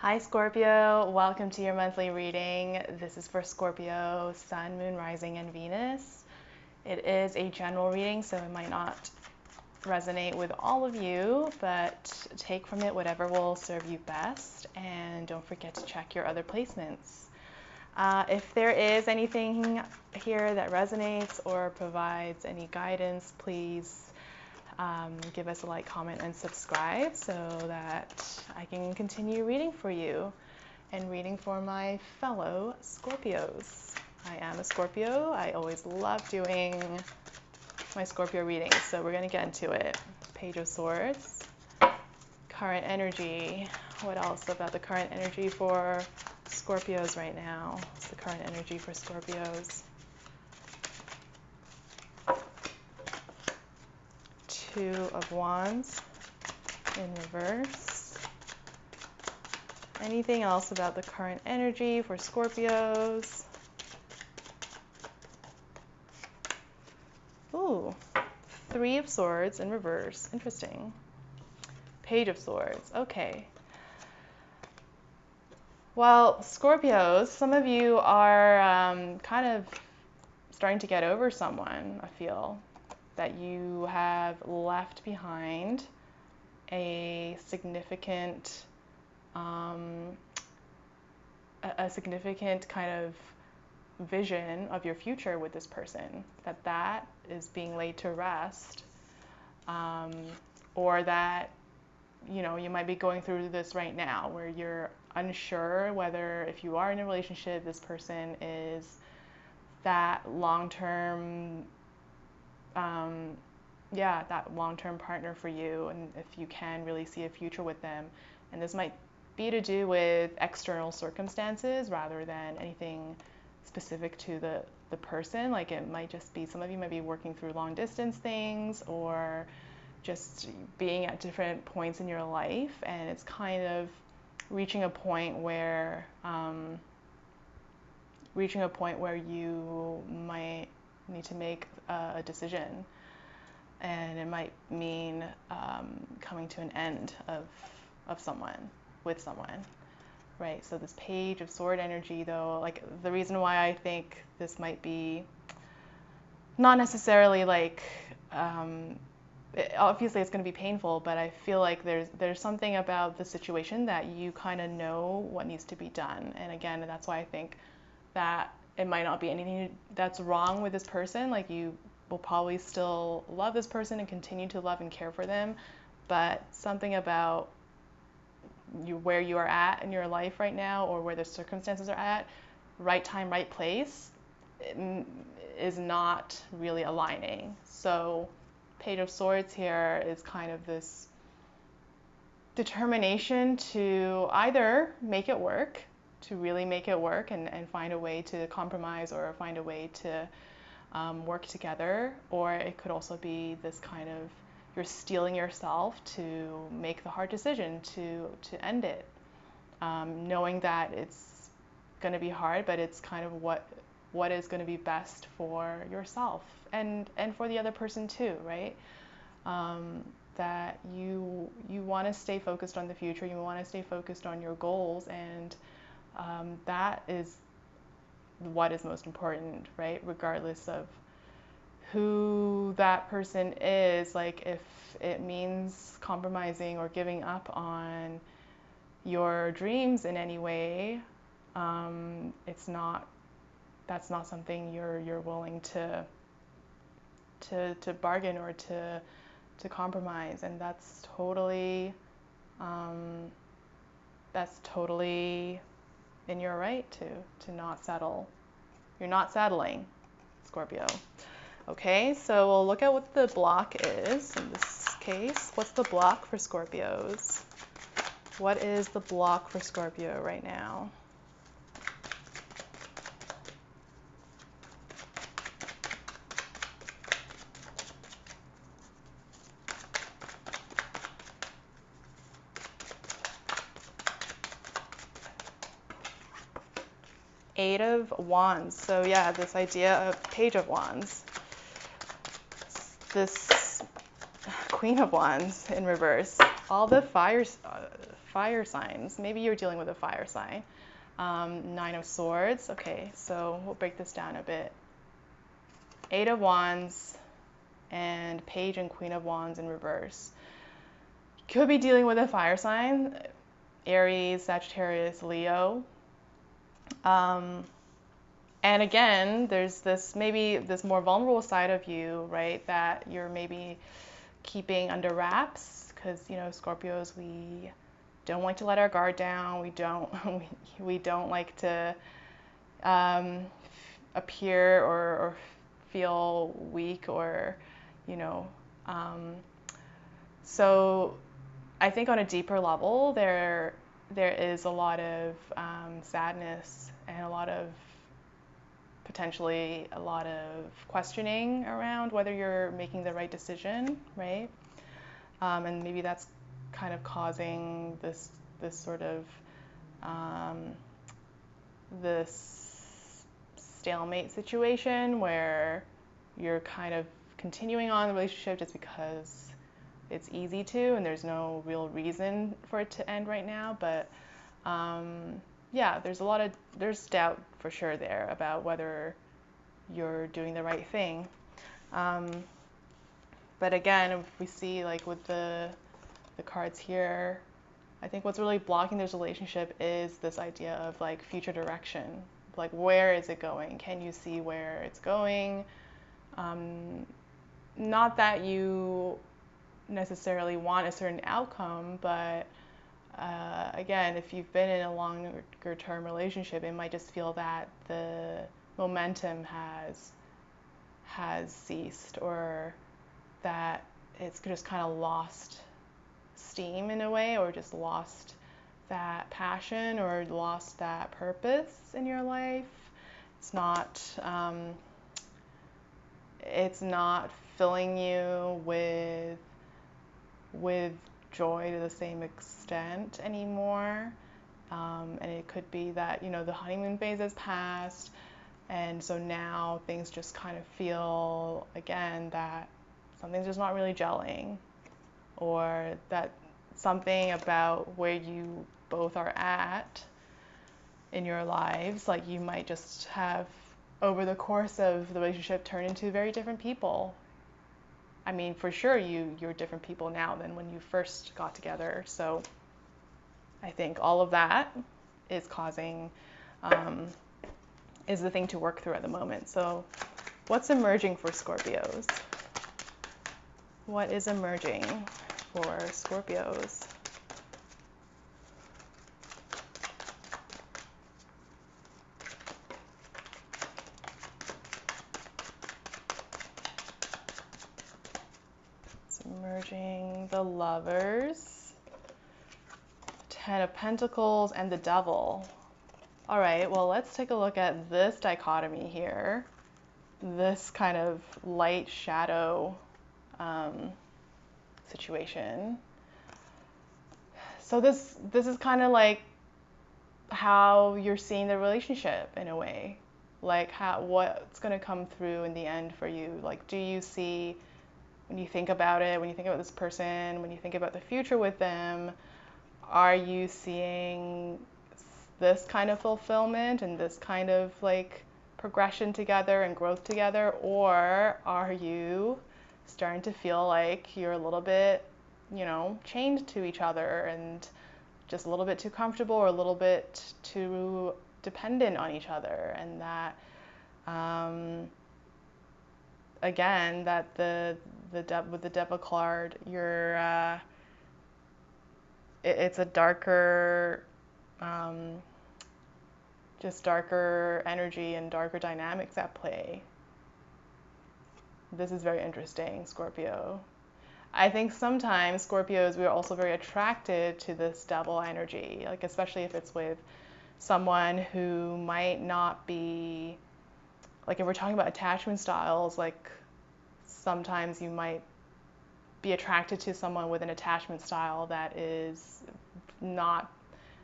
Hi Scorpio, welcome to your monthly reading. This is for Scorpio, Sun, Moon, Rising, and Venus. It is a general reading, so it might not resonate with all of you, but take from it whatever will serve you best, and don't forget to check your other placements. If there is anything here that resonates or provides any guidance, please give us a like, comment, and subscribe so that I can continue reading for you and reading for my fellow Scorpios. I am a Scorpio. I always love doing my Scorpio readings, so we're going to get into it. Page of Swords, current energy. What else about the current energy for Scorpios right now? What's the current energy for Scorpios? Two of Wands in reverse. Anything else about the current energy for Scorpios? Ooh, Three of Swords in reverse. Interesting. Page of Swords. Okay. Well, Scorpios, some of you are kind of starting to get over someone, I feel, that you have left behind a significant kind of vision of your future with this person, that is being laid to rest, or that you might be going through this right now where you're unsure whether, if you are in a relationship, this person is that long-term that long-term partner for you, and if you can really see a future with them. And this might be to do with external circumstances rather than anything specific to the person. Like, it might just be, some of you might be working through long distance things, or just being at different points in your life, and it's kind of reaching a point where you might need to make a decision, and it might mean coming to an end of someone, with someone, right? So this Page of Sword energy, though, like, the reason why I think this might be not necessarily like obviously it's going to be painful, but I feel like there's something about the situation that you kind of know what needs to be done. And again, that's why I think that it might not be anything that's wrong with this person. Like, you will probably still love this person and continue to love and care for them, but something about where you are at in your life right now, or where the circumstances are at, right time, right place, is not really aligning. So Page of Swords here is kind of this determination to either make it work, to really make it work, and find a way to compromise, or find a way to work together. Or it could also be this kind of, you're steeling yourself to make the hard decision to end it, knowing that it's going to be hard, but it's kind of what is going to be best for yourself and for the other person too, right? That you want to stay focused on the future, you want to stay focused on your goals, and that is what is most important, right? Regardless of who that person is. Like, if it means compromising or giving up on your dreams in any way, that's not something you're willing to bargain or to compromise. And that's totally in your right to not settle. You're not settling, Scorpio. Okay, so we'll look at what the block is in this case. What's the block for Scorpios? What is the block for Scorpio right now? Eight of Wands. So yeah, this idea of Page of Wands. This Queen of Wands in reverse. All the fire fire signs. Maybe you're dealing with a fire sign. Nine of Swords. Okay, so we'll break this down a bit. Eight of Wands and Page and Queen of Wands in reverse. Could be dealing with a fire sign, Aries, Sagittarius, Leo. And again, there's maybe this more vulnerable side of you, right, that you're maybe keeping under wraps because, Scorpios, we don't like to let our guard down. We don't we don't like to appear or feel weak or, so I think on a deeper level, there is a lot of sadness and potentially a lot of questioning around whether you're making the right decision, right? And maybe that's kind of causing this sort of this stalemate situation where you're kind of continuing on the relationship just because it's easy to, and there's no real reason for it to end right now. But yeah, there's doubt for sure there about whether you're doing the right thing. But again, if we see like with the cards here, I think what's really blocking this relationship is this idea of like future direction. Like, where is it going? Can you see where it's going? Not that you necessarily want a certain outcome, but again, if you've been in a longer term relationship, it might just feel that the momentum has ceased, or that it's just kind of lost steam in a way, or just lost that passion or lost that purpose in your life. It's not filling you with joy to the same extent anymore. And it could be that, the honeymoon phase has passed, and so now things just kind of feel, again, that something's just not really gelling, or that something about where you both are at in your lives, like you might just have, over the course of the relationship, turn into very different people. I mean, for sure, you're different people now than when you first got together. So I think all of that is causing, is the thing to work through at the moment. So what's emerging for Scorpios? What is emerging for Scorpios? It's emerging the Lovers, Ten of Pentacles, and the Devil. All right, well, let's take a look at this dichotomy here. This kind of light shadow situation. So this is kind of like how you're seeing the relationship in a way. Like what's going to come through in the end for you. Like, do you see, when you think about it, when you think about this person, when you think about the future with them, are you seeing this kind of fulfillment and this kind of like progression together and growth together? Or are you starting to feel like you're a little bit, chained to each other and just a little bit too comfortable, or a little bit too dependent on each other? And that, again, that with the Devil card, it's a darker, just darker energy and darker dynamics at play. This is very interesting, Scorpio. I think sometimes Scorpios, we're also very attracted to this Devil energy, like especially if it's with someone who might not be, like if we're talking about attachment styles, like sometimes you might be attracted to someone with an attachment style that is not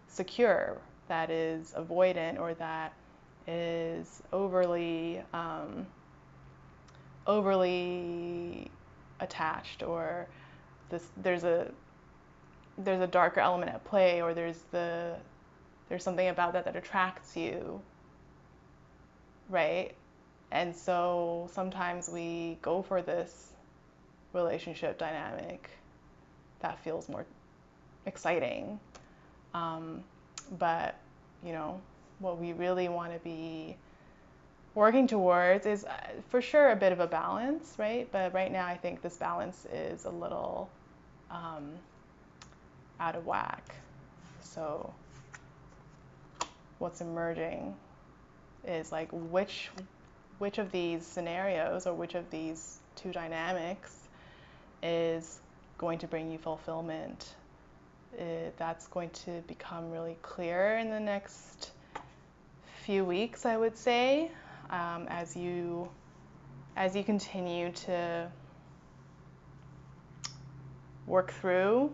secure, that is avoidant, or that is overly attached, or there's a there's a darker element at play, or there's something about that attracts you, right? And so sometimes we go for this relationship dynamic that feels more exciting. But, you know, what we really want to be working towards is for sure a bit of a balance, right? But right now I think this balance is a little out of whack. So what's emerging is like which of these scenarios or which of these two dynamics is going to bring you fulfillment. That's going to become really clear in the next few weeks, I would say, as you continue to work through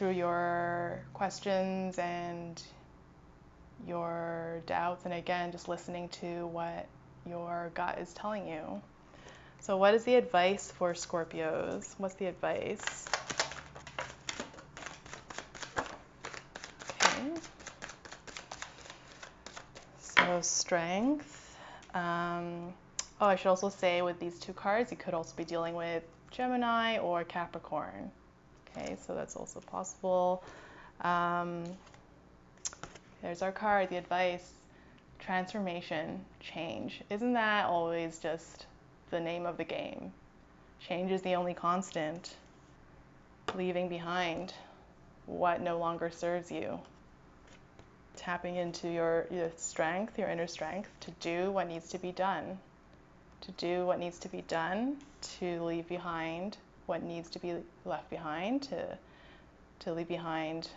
your questions and your doubts, and again, just listening to what your gut is telling you. So what is the advice for Scorpios? What's the advice? Okay. So strength. I should also say with these two cards, you could also be dealing with Gemini or Capricorn. Okay, so that's also possible. There's our card, the advice. Transformation, change. Isn't that always just the name of the game? Change is the only constant. Leaving behind what no longer serves you. Tapping into your strength, your inner strength, to do what needs to be done. To do what needs to be done, to leave behind what needs to be left behind, to leave behind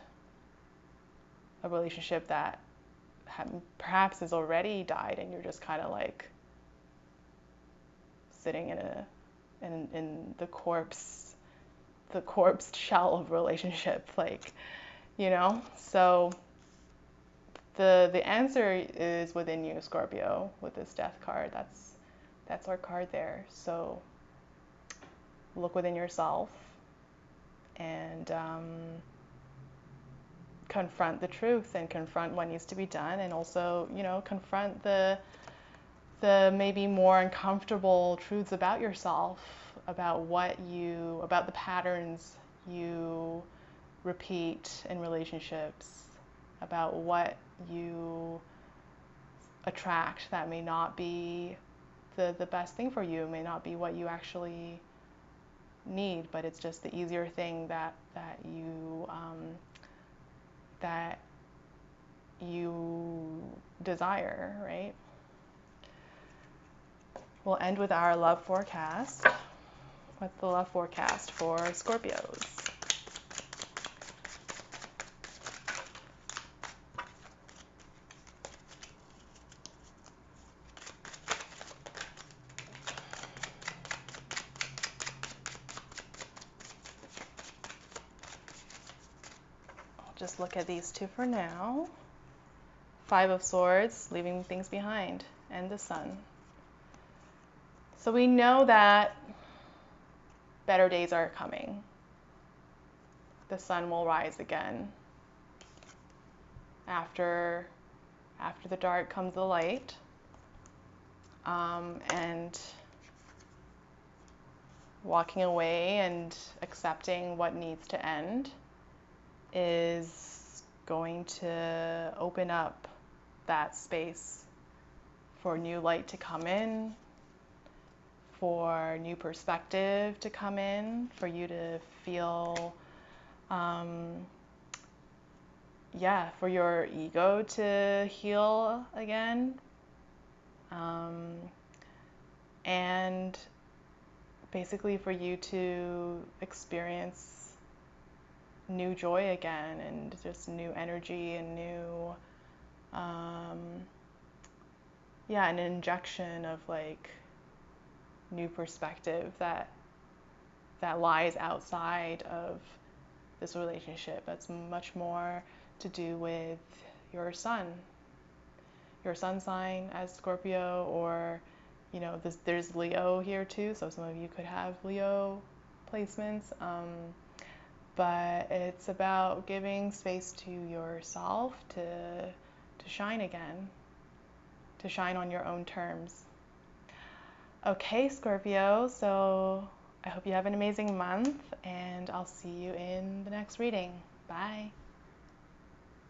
a relationship that perhaps has already died and you're just kind of like sitting in the corpse shell of relationship, like, you know. So the answer is within you, Scorpio, with this death card. That's our card there. So look within yourself and confront the truth and confront what needs to be done, and also, you know, confront the maybe more uncomfortable truths about yourself, about the patterns you repeat in relationships, about what you attract that may not be the best thing for you, may not be what you actually need, but it's just the easier thing that you desire, right? We'll end with our love forecast. What's the love forecast for Scorpios? I'll just look at these two for now. 5 of Swords, leaving things behind, and the Sun. So we know that better days are coming. The sun will rise again. After the dark comes the light. And walking away and accepting what needs to end is going to open up that space for new light to come in, for new perspective to come in, for you to feel, for your ego to heal again, and basically for you to experience new joy again, and just new energy and new, an injection of like new perspective that lies outside of this relationship. That's much more to do with your sun sign as Scorpio, or there's Leo here too, so some of you could have Leo placements, but it's about giving space to yourself to shine again, to shine on your own terms. Okay, Scorpio, so I hope you have an amazing month, and I'll see you in the next reading. Bye.